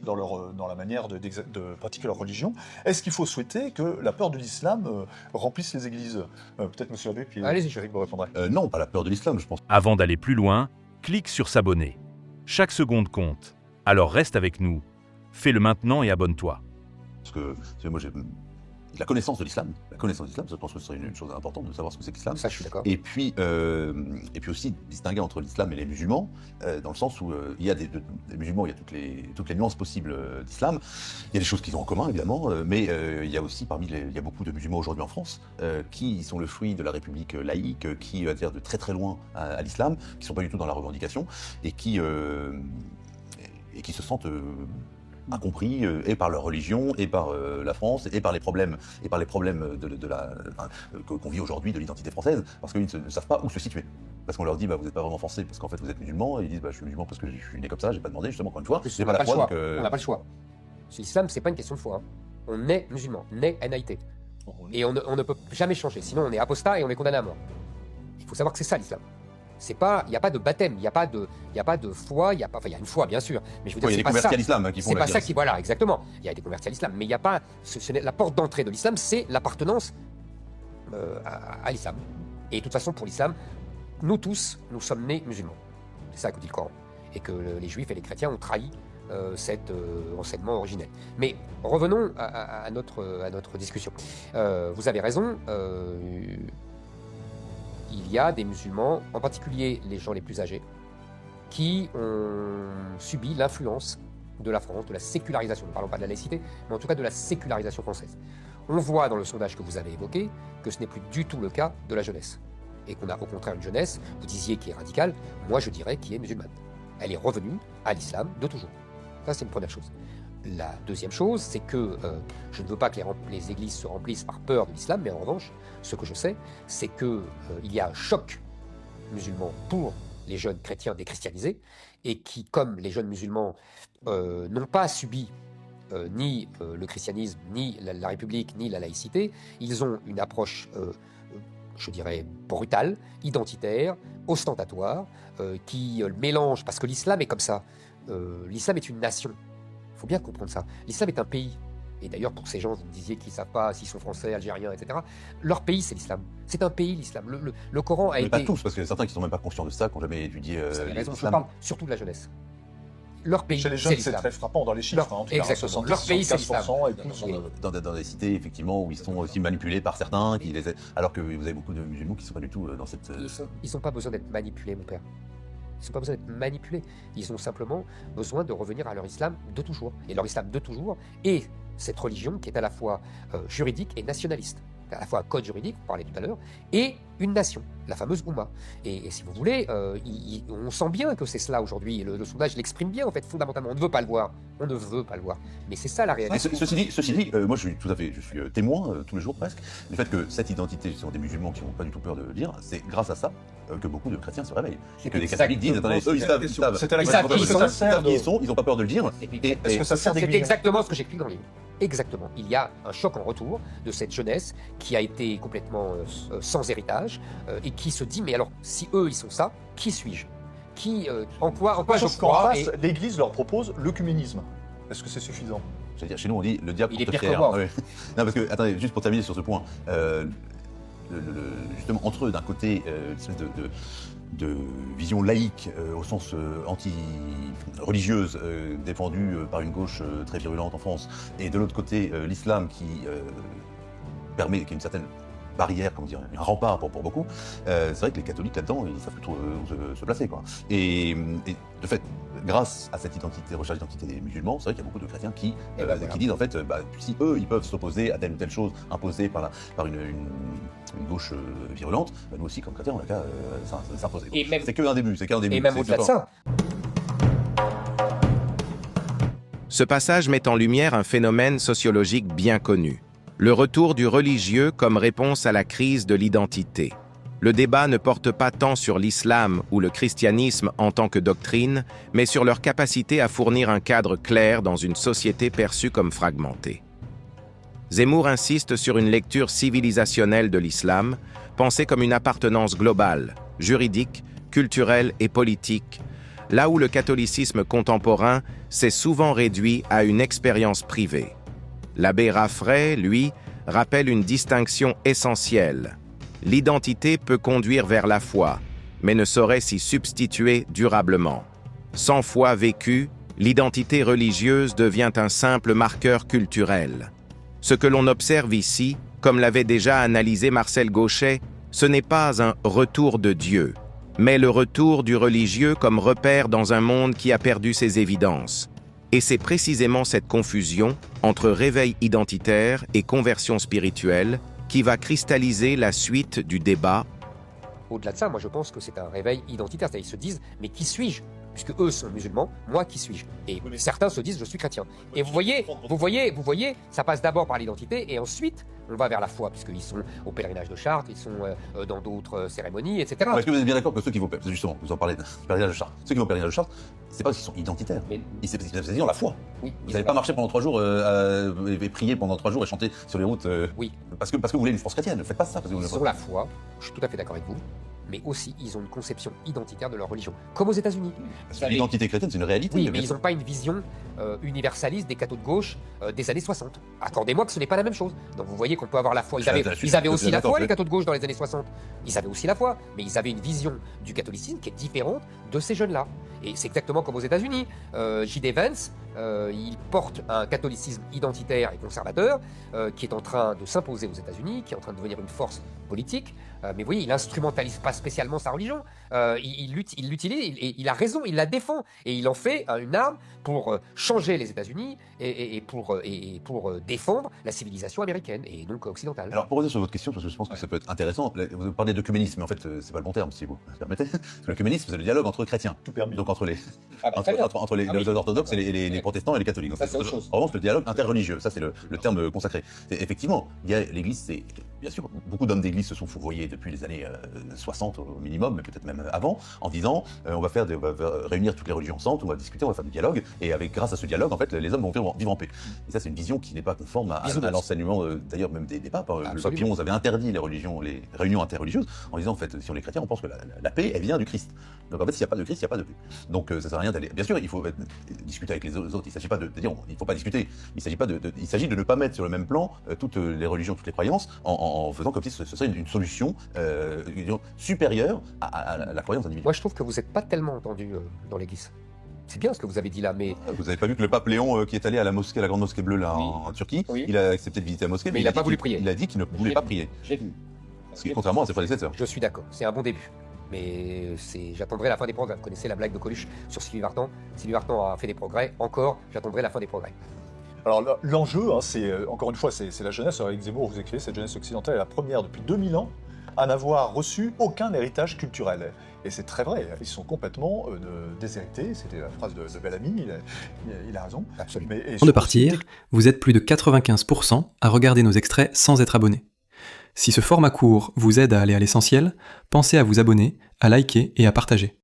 dans la manière de pratiquer leur religion. Est-ce qu'il faut souhaiter que la peur de l'islam remplisse les églises? Peut-être monsieur l'abbé, puis Eric vous répondrait. Non, pas la peur de l'islam, je pense. Avant d'aller plus loin, clique sur s'abonner. Chaque seconde compte. Alors reste avec nous. Fais-le maintenant et abonne-toi. Parce que moi, j'ai la connaissance de l'islam. La connaissance de l'islam, je pense que ce serait une chose importante de savoir ce que c'est que l'islam. Ça, je suis d'accord. Et puis aussi distinguer entre l'islam et les musulmans, dans le sens où il y a des musulmans, il y a toutes les nuances possibles d'islam. Il y a des choses qu'ils ont en commun, évidemment, mais il y a aussi il y a beaucoup de musulmans aujourd'hui en France qui sont le fruit de la République laïque, qui adhèrent de très très loin à l'islam, qui ne sont pas du tout dans la revendication, et qui se sentent incompris et par leur religion, et par la France, et par les problèmes qu'on vit aujourd'hui de l'identité française, parce qu'ils ne savent pas où se situer. Parce qu'on leur dit, vous n'êtes pas vraiment français parce qu'en fait vous êtes musulman, et ils disent, je suis musulman parce que je suis né comme ça, j'ai pas demandé, justement, encore une fois, j'ai pas la foi. On n'a pas le choix. L'islam, c'est pas une question de foi. Hein. On est musulman, né NAIT. Et on ne peut jamais changer, sinon on est apostat et on est condamné à mort. Il faut savoir que c'est ça l'islam. C'est pas, il n'y a pas de baptême, il n'y a pas de foi, il y a une foi bien sûr, mais je veux dire, il y a des convertis à l'islam qui font c'est pas ça qui, voilà, exactement. Il y a des convertis à l'islam, mais il n'y a pas, la porte d'entrée de l'islam, c'est l'appartenance à l'islam. Et de toute façon, pour l'islam, nous tous, nous sommes nés musulmans. C'est ça que dit le Coran. Et que les juifs et les chrétiens ont trahi cet enseignement originel. Mais revenons à notre discussion. Vous avez raison. Il y a des musulmans, en particulier les gens les plus âgés, qui ont subi l'influence de la France, de la sécularisation. Ne parlons pas de la laïcité, mais en tout cas de la sécularisation française. On voit dans le sondage que vous avez évoqué que ce n'est plus du tout le cas de la jeunesse. Et qu'on a au contraire une jeunesse, vous disiez qui est radicale, moi je dirais qui est musulmane. Elle est revenue à l'islam de toujours. Ça, c'est une première chose. La deuxième chose, c'est que je ne veux pas que les églises se remplissent par peur de l'islam, mais en revanche, ce que je sais, c'est qu'il y a un choc musulman pour les jeunes chrétiens déchristianisés, et qui, comme les jeunes musulmans, n'ont pas subi ni le christianisme, ni la République, ni la laïcité, ils ont une approche, je dirais, brutale, identitaire, ostentatoire, qui mélange, parce que l'islam est comme ça. L'islam est une nation. Il faut bien comprendre ça. L'islam est un pays. Et d'ailleurs, pour ces gens, vous me disiez qu'ils ne savent pas s'ils sont français, algériens, etc. Leur pays, c'est l'islam. C'est un pays, l'islam. Le Coran a été... Mais pas tous, parce qu'il y a certains qui ne sont même pas conscients de ça, qui n'ont jamais étudié l'islam. Je parle surtout de la jeunesse. Leur pays, chez les jeunes, c'est très frappant dans les chiffres. En tout cas, exactement. Leur pays, c'est l'islam. Dans des cités, effectivement, où ils sont aussi manipulés par certains, alors que vous avez beaucoup de musulmans qui ne sont pas du tout dans cette... Ils n'ont pas besoin d'être manipulés, mon père. Ils n'ont pas besoin d'être manipulés. Ils ont simplement besoin de revenir à leur islam de toujours. Et leur islam de toujours est cette religion qui est à la fois juridique et nationaliste. À la fois un code juridique, vous parlez tout à l'heure, et une nation, la fameuse Oumma. Et si vous voulez, on sent bien que c'est cela aujourd'hui. Le sondage l'exprime bien, en fait, fondamentalement. On ne veut pas le voir. On ne veut pas le voir. Mais c'est ça la réalité. Ceci dit, moi je suis témoin tous les jours presque du fait que cette identité justement, des musulmans qui n'ont pas du tout peur de le dire, c'est grâce à ça que beaucoup de chrétiens se réveillent. Et que les catholiques disent, attendez, eux ils savent qui ils sont, ils n'ont pas peur de le dire. Est-ce que ça sert d'église ? C'est exactement ce que j'explique dans le livre. Exactement. Il y a un choc en retour de cette jeunesse qui a été complètement sans héritage et qui se dit, mais alors, si eux, ils sont ça, qui suis-je ? En quoi je crois ? L'Église leur propose l'œcuménisme. Est-ce que c'est suffisant ? C'est-à-dire, chez nous, on dit le diable contre Pierre. Non, parce que, attendez, juste pour terminer sur ce point, justement, entre eux, d'un côté, une espèce de vision laïque au sens anti-religieuse défendue par une gauche très virulente en France, et de l'autre côté l'islam qui permet, qui est une certaine barrière, comment dire, un rempart pour beaucoup, c'est vrai que les catholiques là-dedans, ils savent plus trop où se placer, quoi. Et de fait, grâce à cette identité, recherche d'identité des musulmans, c'est vrai qu'il y a beaucoup de chrétiens qui disent en fait, si eux, ils peuvent s'opposer à telle ou telle chose imposée par une gauche virulente, nous aussi, comme chrétiens, on n'a qu'à s'imposer. C'est qu'un début, Et même au-delà de ça. Ce passage met en lumière un phénomène sociologique bien connu. Le retour du religieux comme réponse à la crise de l'identité. Le débat ne porte pas tant sur l'islam ou le christianisme en tant que doctrine, mais sur leur capacité à fournir un cadre clair dans une société perçue comme fragmentée. Zemmour insiste sur une lecture civilisationnelle de l'islam, pensée comme une appartenance globale, juridique, culturelle et politique, là où le catholicisme contemporain s'est souvent réduit à une expérience privée. L'abbé Raffray, lui, rappelle une distinction essentielle. L'identité peut conduire vers la foi, mais ne saurait s'y substituer durablement. Sans foi vécue, l'identité religieuse devient un simple marqueur culturel. Ce que l'on observe ici, comme l'avait déjà analysé Marcel Gauchet, ce n'est pas un retour de Dieu, mais le retour du religieux comme repère dans un monde qui a perdu ses évidences. Et c'est précisément cette confusion entre réveil identitaire et conversion spirituelle qui va cristalliser la suite du débat. Au-delà de ça, moi je pense que c'est un réveil identitaire, c'est-à-dire ils se disent « mais qui suis-je » puisque eux sont musulmans, moi qui suis-je? Et certains se disent je suis chrétien. Et vous voyez, ça passe d'abord par l'identité et ensuite on va vers la foi, puisqu'ils sont au pèlerinage de Chartres, ils sont dans d'autres cérémonies, etc. Est-ce que vous êtes bien d'accord que ceux qui vont, justement, vous en parlez du pèlerinage de Chartres, ceux qui vont au pèlerinage de Chartres, c'est pas parce qu'ils sont identitaires, c'est dire la foi. Oui, vous n'allez pas marcher pendant 3 jours et prier pendant 3 jours et chanter sur les routes parce que vous voulez une France chrétienne, ne faites pas ça. Parce que vous ils ont la foi, je suis tout à fait d'accord avec vous, mais aussi ils ont une conception identitaire de leur religion, comme aux États-Unis. L'identité chrétienne, c'est une réalité. Oui, mais ils n'ont pas une vision universaliste des cathos de gauche des années 60. Accordez-moi que ce n'est pas la même chose. Donc vous voyez qu'on peut avoir la foi. Ils avaient aussi la foi, les cathos de gauche, dans les années 60. Ils avaient aussi la foi, mais ils avaient une vision du catholicisme qui est différente de ces jeunes-là. Et c'est exactement comme aux États-Unis. J.D. Vance, il porte un catholicisme identitaire et conservateur qui est en train de s'imposer aux États-Unis, qui est en train de devenir une force politique. Mais vous voyez, il n'instrumentalise pas spécialement sa religion. Il l'utilise, il a raison, il la défend. Et il en fait une arme pour changer les États-Unis et pour défendre la civilisation américaine et donc occidentale. Alors pour revenir sur votre question, parce que je pense que ça peut être intéressant, vous parlez d'œcuménisme, mais en fait c'est pas le bon terme si vous me permettez. Parce que l'œcuménisme c'est le dialogue entre chrétiens, donc entre les orthodoxes et les protestants et les catholiques. Donc, ça c'est autre chose. En revanche le dialogue interreligieux, ça c'est le terme consacré. Effectivement, il y a l'Église, c'est bien sûr beaucoup d'hommes d'Église se sont fourvoyés depuis les années 60 au minimum, mais peut-être même avant, en disant on va réunir toutes les religions ensemble, on va discuter, on va faire du dialogue, et grâce à ce dialogue, en fait, les hommes vont vivre en paix. Et ça, c'est une vision qui n'est pas conforme à l'enseignement, d'ailleurs même des papes. Le pape Pie XI avait interdit les réunions interreligieuses, en disant en fait, si on est chrétien, on pense que la paix, elle vient du Christ. Donc en fait, s'il n'y a pas de Christ, il n'y a pas de paix. Donc ça sert à rien d'aller. Bien sûr, il faut discuter avec les autres. Il ne s'agit pas de dire, il ne faut pas discuter. Il s'agit de ne pas mettre sur le même plan toutes les religions, toutes les croyances, en faisant comme si ce serait une solution supérieure à la croyance individuelle. Moi, je trouve que vous n'êtes pas tellement entendu dans l'Église. C'est bien ce que vous avez dit là, mais... Vous n'avez pas vu que le pape Léon, qui est allé à la mosquée, à la grande mosquée bleue là, en Turquie, il a accepté de visiter la mosquée, mais il n'a pas voulu prier. Il a dit qu'il ne voulait pas prier. J'ai vu. Contrairement à ses prédécesseurs. Je suis d'accord, c'est un bon début. Mais j'attendrai la fin des progrès. Vous connaissez la blague de Coluche sur Sylvie Vartan. Sylvie Vartan a fait des progrès, encore, j'attendrai la fin des progrès. Alors l'enjeu, c'est encore une fois, c'est la jeunesse. Avec Zemmour, vous écrivez, cette jeunesse occidentale est la première depuis 2000 ans à n'avoir reçu aucun héritage culturel. Et c'est très vrai, ils sont complètement déshérités, c'était la phrase de Bellamy, il a raison. Absolument. Avant de partir, vous êtes plus de 95% à regarder nos extraits sans être abonné. Si ce format court vous aide à aller à l'essentiel, pensez à vous abonner, à liker et à partager.